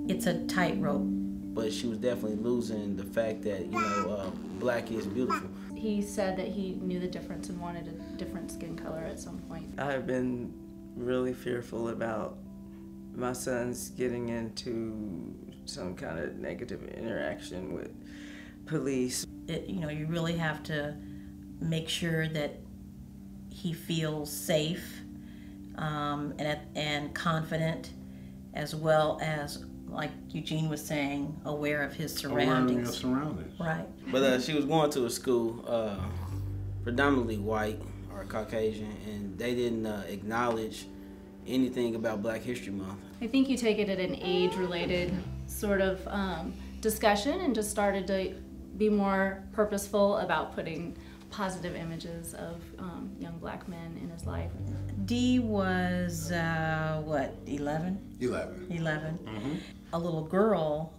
it's a tightrope. But she was definitely losing the fact that, black is beautiful. He said that he knew the difference and wanted a different skin color at some point. I've been really fearful about my sons getting into some kind of negative interaction with police. You really have to make sure that he feels safe and confident, as well as, like Eugene was saying, aware of his surroundings. Right. But she was going to a school predominantly white or Caucasian, and they didn't acknowledge anything about Black History Month. I think you take it at an age-related sort of discussion and just started to be more purposeful about putting positive images of young black men in his life. Dee was, 11? 11. 11. Mm-hmm. A little girl,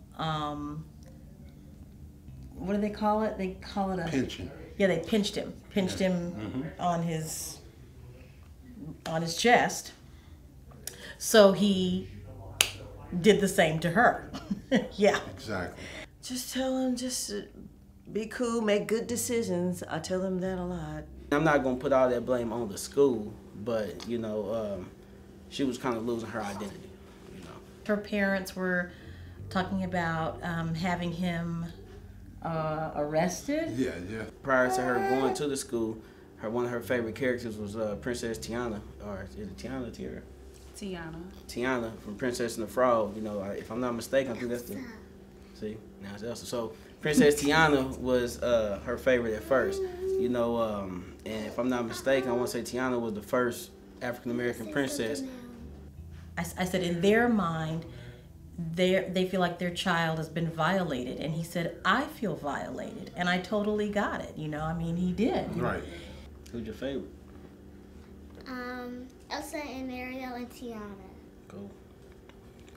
what do they call it? They call it a... Pinching. Yeah, they pinched him. Pinched him on his chest. So he did the same to her. Yeah. Exactly. Just tell him just to be cool, make good decisions. I tell him that a lot. I'm not going to put all that blame on the school, but, she was kind of losing her identity. Her parents were talking about having him arrested. Yeah. Prior to her going to the school, one of her favorite characters was Princess Tiana, or is it Tiana? Tiana from Princess and the Frog. If I'm not mistaken, I think that's the... See, now it's Elsa. So Princess Tiana was her favorite at first, and if I'm not mistaken, I want to say Tiana was the first African-American princess. I said, in their mind, they feel like their child has been violated. And he said, I feel violated. And I totally got it. He did. Right. Who's your favorite? Elsa and Ariel and Tiana. Cool.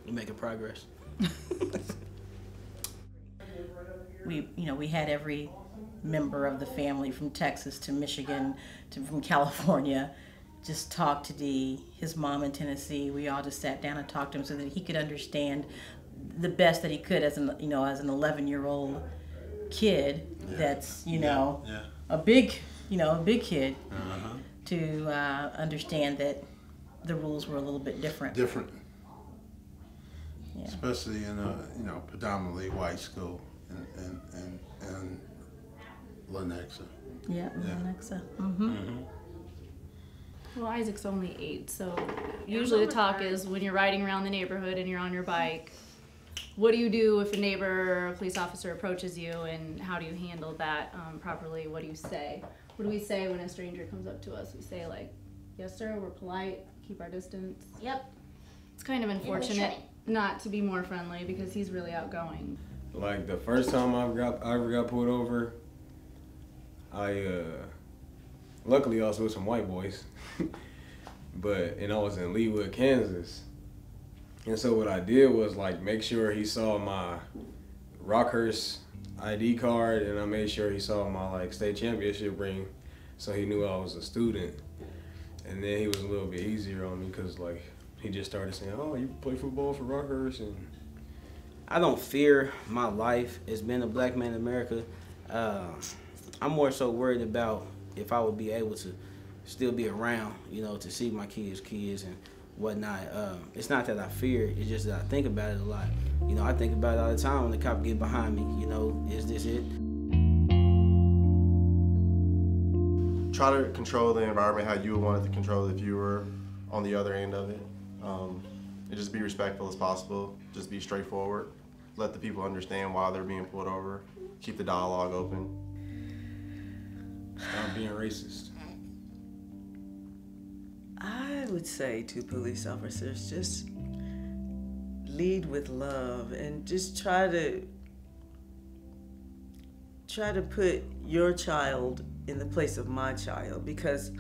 You're making progress. We had every member of the family from Texas to Michigan from California just talk to Dee, his mom in Tennessee. We all just sat down and talked to him so that he could understand the best that he could as an 11-year-old kid. Yeah. That's Yeah. a big kid to understand that the rules were a little bit different. Yeah. Especially in a predominantly white school in Lenexa. Yeah, Yeah. Lenexa. Well, Isaac's only 8, so usually the talk is when you're riding around the neighborhood and you're on your bike, what do you do if a neighbor or a police officer approaches you, and how do you handle that properly? What do you say? What do we say when a stranger comes up to us? We say, like, yes sir, we're polite, keep our distance. Yep. It's kind of unfortunate not to be more friendly because he's really outgoing. Like the first time I ever got pulled over, luckily I was with some white boys, and I was in Leawood, Kansas. And so what I did was make sure he saw my Rockhurst ID card, and I made sure he saw my state championship ring, so he knew I was a student. And then he was a little bit easier on me because he just started saying, "Oh, you play football for Rockhurst?" And I don't fear my life as being a black man in America. I'm more so worried about if I would be able to still be around, to see my kids and whatnot. It's not that I fear it, it's just that I think about it a lot. I think about it all the time when the cop get behind me, is this it? Try to control the environment how you would want it to control if you were on the other end of it. And just be respectful as possible, just be straightforward. Let the people understand why they're being pulled over. Keep the dialogue open. Stop being racist. I would say to police officers, just lead with love and just try to put your child in the place of my child, because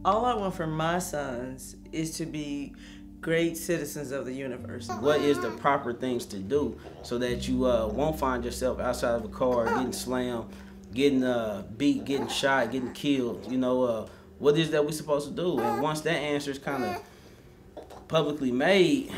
all I want for my sons is to be great citizens of the universe. What is the proper things to do so that you won't find yourself outside of a car getting slammed, getting beat, getting shot, getting killed? What is that we're supposed to do? And once that answer is kind of publicly made,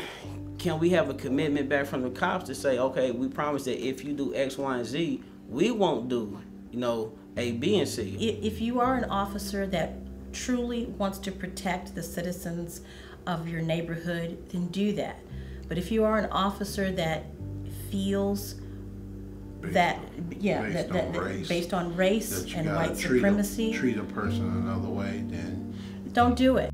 can we have a commitment back from the cops to say, okay, we promise that if you do X, Y, and Z, we won't do, you know, A, B, and C. If you are an officer that truly wants to protect the citizens of your neighborhood, then do that. But if you are an officer that feels based on race and white supremacy, treat a person another way, then don't do it.